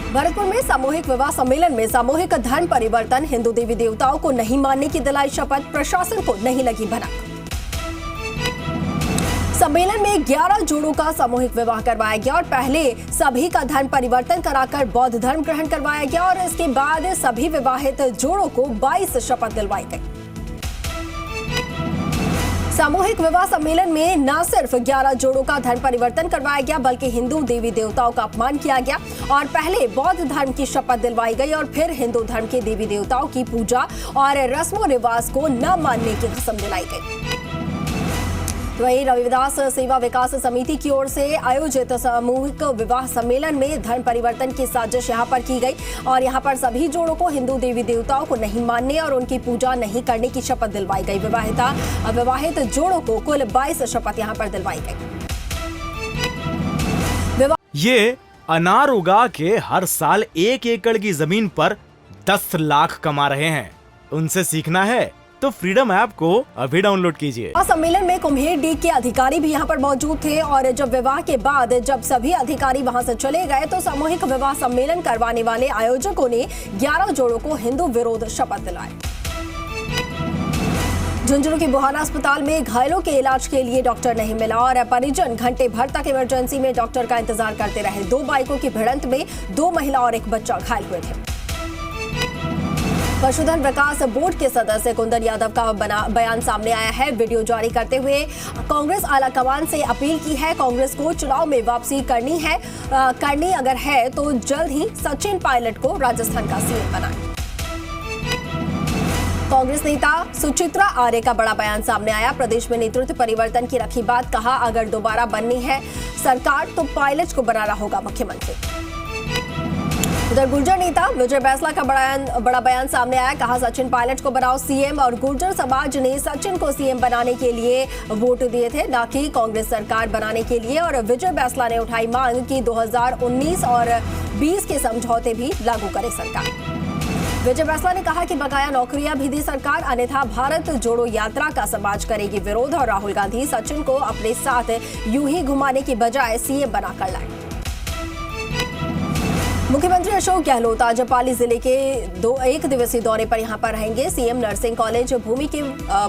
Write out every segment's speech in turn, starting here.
भरतपुर में सामूहिक विवाह सम्मेलन में सामूहिक धर्म परिवर्तन, हिंदू देवी देवताओं को नहीं मानने की दिलाई शपथ, प्रशासन को नहीं लगी भनक। सम्मेलन में 11 जोड़ों का सामूहिक विवाह करवाया गया और पहले सभी का धर्म परिवर्तन कराकर बौद्ध धर्म ग्रहण करवाया गया और इसके बाद सभी विवाहित जोड़ों को 22 शपथ दिलवाई गई। सामूहिक विवाह सम्मेलन में न सिर्फ 11 जोड़ों का धर्म परिवर्तन करवाया गया बल्कि हिंदू देवी देवताओं का अपमान किया गया और पहले बौद्ध धर्म की शपथ दिलवाई गई और फिर हिंदू धर्म के देवी देवताओं की पूजा और रस्मों रिवाज को न मानने की कसम दिलाई गई। वहीं रविदास सेवा विकास समिति की ओर से आयोजित सामूहिक विवाह सम्मेलन में धर्म परिवर्तन की साजिश यहां पर की गई और यहां पर सभी जोड़ों को हिंदू देवी देवताओं को नहीं मानने और उनकी पूजा नहीं करने की शपथ दिलवाई गई। विवाहित जोड़ों को कुल 22 शपथ यहां पर दिलवाई गई। ये अनार उगा के हर साल 1 एकड़ की जमीन पर 10 लाख कमा रहे हैं। उनसे सीखना है तो फ्रीडम ऐप को अभी डाउनलोड कीजिए। सम्मेलन में कुम्हेर डी के अधिकारी भी यहां पर मौजूद थे और जब विवाह के बाद जब सभी अधिकारी वहां से चले गए तो सामूहिक विवाह सम्मेलन करवाने वाले आयोजकों ने 11 जोड़ों को हिंदू विरोध शपथ दिलाई। झुंझुनू के बुहाना अस्पताल में घायलों के इलाज के लिए डॉक्टर नहीं मिला और परिजन घंटे भर तक इमरजेंसी में डॉक्टर का इंतजार करते रहे। 2 बाइकों की भिड़ंत में 2 महिला और 1 बच्चा घायल हुए थे। पशुधन विकास बोर्ड के सदस्य कुंदन यादव का बयान सामने आया है। वीडियो जारी करते हुए कांग्रेस आलाकमान से अपील की है, कांग्रेस को चुनाव में वापसी करनी अगर है तो जल्द ही सचिन पायलट को राजस्थान का सीएम बनाएं। कांग्रेस नेता सुचित्रा आर्य का बड़ा बयान सामने आया। प्रदेश में नेतृत्व परिवर्तन की रखी बात, कहा अगर दोबारा बननी है सरकार तो पायलट को बनाना होगा मुख्यमंत्री। उधर गुर्जर नेता विजय बैसला का बड़ा बयान सामने आया, कहा सचिन पायलट को बनाओ सीएम और गुर्जर समाज ने सचिन को सीएम बनाने के लिए वोट दिए थे, न कि कांग्रेस सरकार बनाने के लिए। और विजय बैसला ने उठाई मांग कि 2019 और 20 के समझौते भी लागू करे सरकार। विजय बैसला ने कहा कि बकाया नौकरियां भी दी सरकार, अन्यथा भारत जोड़ो यात्रा का समाज करेगी विरोध और राहुल गांधी सचिन को अपने साथ यूं ही घुमाने की बजाय सीएम बनाकर लाए। मुख्यमंत्री अशोक गहलोत आज पाली जिले के 1 दिवसीय दौरे पर यहां पर रहेंगे। सीएम नर्सिंग कॉलेज भूमि के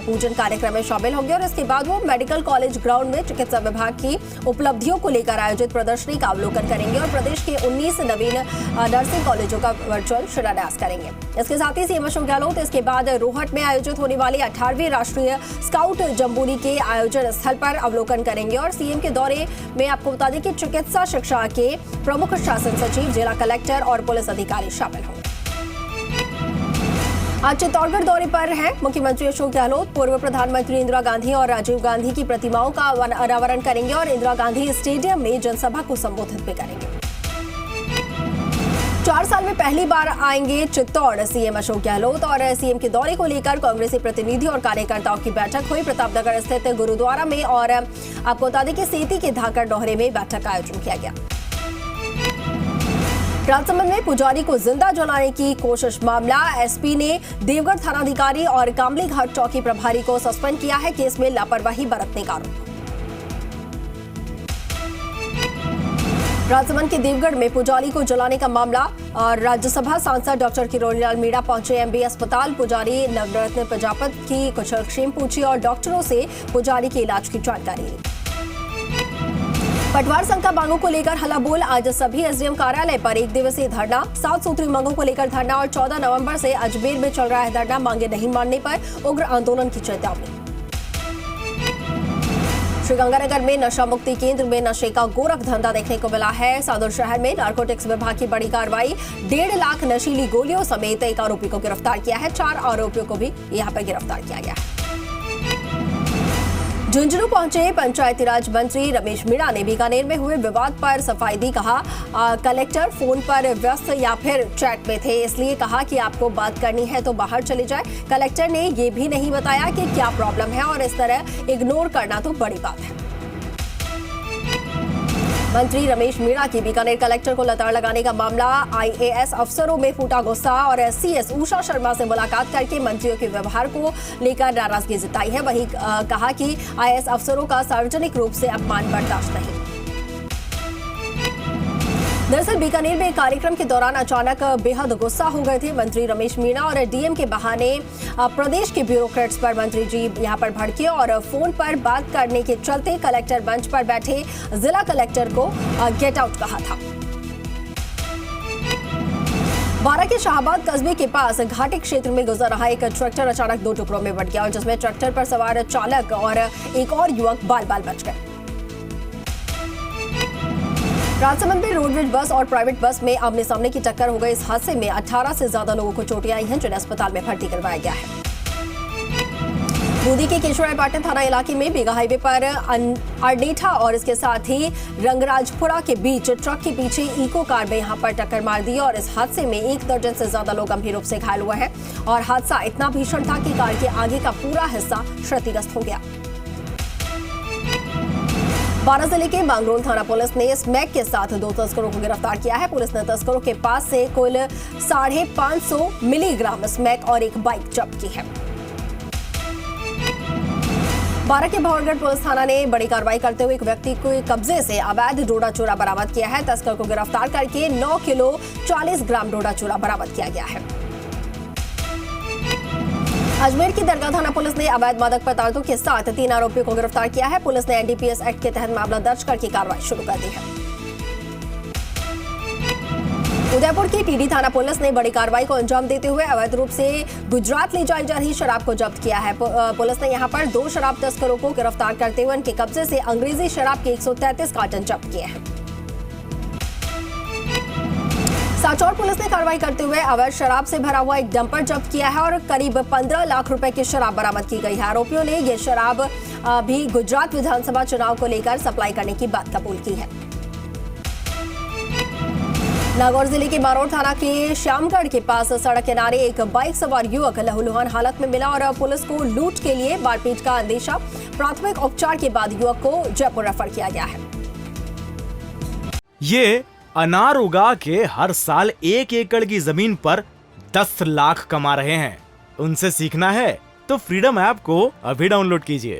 पूजन कार्यक्रम में शामिल होंगे और इसके बाद वो मेडिकल कॉलेज ग्राउंड में चिकित्सा विभाग की उपलब्धियों को लेकर आयोजित प्रदर्शनी का अवलोकन करेंगे और प्रदेश के 19 नवीन नर्सिंग कॉलेजों का वर्चुअल शिलान्यास करेंगे। इसके साथ ही सीएम अशोक गहलोत इसके बाद रोहट में आयोजित होने वाली 18वीं राष्ट्रीय स्काउट जम्बूरी के आयोजन स्थल पर अवलोकन करेंगे और सीएम के दौरे में आपको बता दें कि चिकित्सा शिक्षा के प्रमुख शासन सचिव, जिला कलेक्टर और पुलिस अधिकारी शामिल होंगे। आज चित्तौड़गढ़ दौरे पर हैं मुख्यमंत्री अशोक गहलोत। पूर्व प्रधानमंत्री इंदिरा गांधी और राजीव गांधी की प्रतिमाओं का अनावरण करेंगे और इंदिरा गांधी स्टेडियम में जनसभा को संबोधित भी करेंगे। 4 साल में पहली बार आएंगे चित्तौड़ सीएम अशोक गहलोत और सीएम के दौरे को लेकर कांग्रेसी प्रतिनिधि और कार्यकर्ताओं की बैठक हुई। प्रतापनगर स्थित गुरुद्वारा में और आपको बता दें कि सेती के धाकड़ डोहरे में बैठक का आयोजन किया गया। राजसमंद में पुजारी को जिंदा जलाने की कोशिश मामला, एसपी ने देवगढ़ थानाधिकारी और कामली घाट चौकी प्रभारी को सस्पेंड किया है। केस में लापरवाही बरतने का आरोप। राजसमंद के देवगढ़ में पुजारी को जलाने का मामला और राज्यसभा सांसद डॉक्टर किरोड़ीलाल मीणा पहुंचे एमबी अस्पताल। पुजारी नवरत्न प्रजापति की कुशलक्षेम पूछी और डॉक्टरों से पुजारी के इलाज की जानकारी ली। पटवार संघ का मांगों को लेकर हल्ला बोल, आज सभी एसडीएम कार्यालय पर 1 दिवसीय धरना, 7 सूत्री मांगों को लेकर धरना और 14 नवंबर से अजमेर में चल रहा है धरना। मांगे नहीं मानने पर उग्र आंदोलन की चेतावनी। श्रीगंगानगर में नशा मुक्ति केंद्र में नशे का गोरख धंधा देखने को मिला है। सादुल शहर में नारकोटिक्स विभाग की बड़ी कार्रवाई, 1.5 लाख नशीली गोलियों समेत 1 आरोपी को गिरफ्तार किया है। 4 आरोपियों को भी यहां पर गिरफ्तार किया गया है। झुंझुनू पहुंचे पंचायती राज मंत्री रमेश मीणा ने बीकानेर में हुए विवाद पर सफाई दी। कहा कलेक्टर फोन पर व्यस्त या फिर चैट में थे, इसलिए कहा कि आपको बात करनी है तो बाहर चले जाए। कलेक्टर ने ये भी नहीं बताया कि क्या प्रॉब्लम है और इस तरह इग्नोर करना तो बड़ी बात है। मंत्री रमेश मीणा की बीकानेर कलेक्टर को लताड़ लगाने का मामला, आईएएस अफसरों में फूटा गुस्सा और सीएस उषा शर्मा से मुलाकात करके मंत्रियों के व्यवहार को लेकर नाराजगी जताई है। वहीं कहा कि आईएएस अफसरों का सार्वजनिक रूप से अपमान बर्दाश्त नहीं। दरअसल बीकानेर में एक कार्यक्रम के दौरान अचानक बेहद गुस्सा हो गए थे मंत्री रमेश मीणा और डीएम के बहाने प्रदेश के ब्यूरोक्रेट्स पर मंत्री जी यहां पर भड़के और फोन पर बात करने के चलते कलेक्टर मंच पर बैठे जिला कलेक्टर को गेट आउट कहा था। बारा के शाहबाद कस्बे के पास घाटी क्षेत्र में गुजर रहा एक ट्रैक्टर अचानक दो टुकड़ों में बंट गया और जिसमें ट्रैक्टर पर सवार चालक और एक और युवक बाल बाल बच गए। राजसमंद में रोडवेज बस और प्राइवेट बस में आमने सामने की टक्कर हो गई। इस हादसे में 18 से ज्यादा लोगों को चोटें आई हैं, जिन्हें अस्पताल में भर्ती करवाया गया है। बूंदी के केशवरायपाटन थाना इलाके में बेगा हाईवे पर अरडेठा और इसके साथ ही रंगराजपुरा के बीच ट्रक के पीछे इको कार में यहां पर टक्कर मार दी और इस हादसे में 1 दर्जन से ज्यादा लोग गंभीर रूप से घायल हुए हैं और हादसा इतना भीषण था कि कार के आगे का पूरा हिस्सा क्षतिग्रस्त हो गया। बारा जिले के मांगरोल थाना पुलिस ने स्मैक के साथ 2 तस्करों को गिरफ्तार किया है। पुलिस ने तस्करों के पास से कुल 550 मिलीग्राम स्मैक और एक बाइक जब्त की है। बारा के भौरगढ़ पुलिस थाना ने बड़ी कार्रवाई करते हुए एक व्यक्ति को कब्जे से अवैध डोडा चूरा बरामद किया है। तस्कर को गिरफ्तार करके 9 किलो 40 ग्राम डोडा चूरा बरामद किया गया है। अजमेर की दरगाह थाना पुलिस ने अवैध मादक पदार्थों के साथ 3 आरोपियों को गिरफ्तार किया है। पुलिस ने एनडीपीएस एक्ट के तहत मामला दर्ज करके कार्रवाई शुरू कर दी है। उदयपुर की टीडी थाना पुलिस ने बड़ी कार्रवाई को अंजाम देते हुए अवैध रूप से गुजरात ले जाई जा रही शराब को जब्त किया है। पुलिस ने यहां पर 2 शराब तस्करों को गिरफ्तार करते हुए उनके कब्जे से अंग्रेजी शराब के 133 कार्टन जब्त किए हैं। सांचौर पुलिस ने कार्रवाई करते हुए अवैध शराब से भरा हुआ एक डंपर जब्त किया है और करीब 15 लाख रुपए की शराब बरामद की गई है। आरोपियों ने यह शराब भी गुजरात विधानसभा चुनाव को लेकर सप्लाई करने की बात कबूल की है। नागौर जिले के बारोड़ थाना के श्यामगढ़ के पास सड़क किनारे एक बाइक सवार युवक लहूलुहान हालत में मिला और पुलिस को लूट के लिए मारपीट का अंदेशा। प्राथमिक उपचार के बाद युवक को जयपुर रेफर किया गया है। ये अनार उगा के हर साल 1 एकड़ की जमीन पर 10 लाख कमा रहे हैं। उनसे सीखना है तो फ्रीडम ऐप को अभी डाउनलोड कीजिए।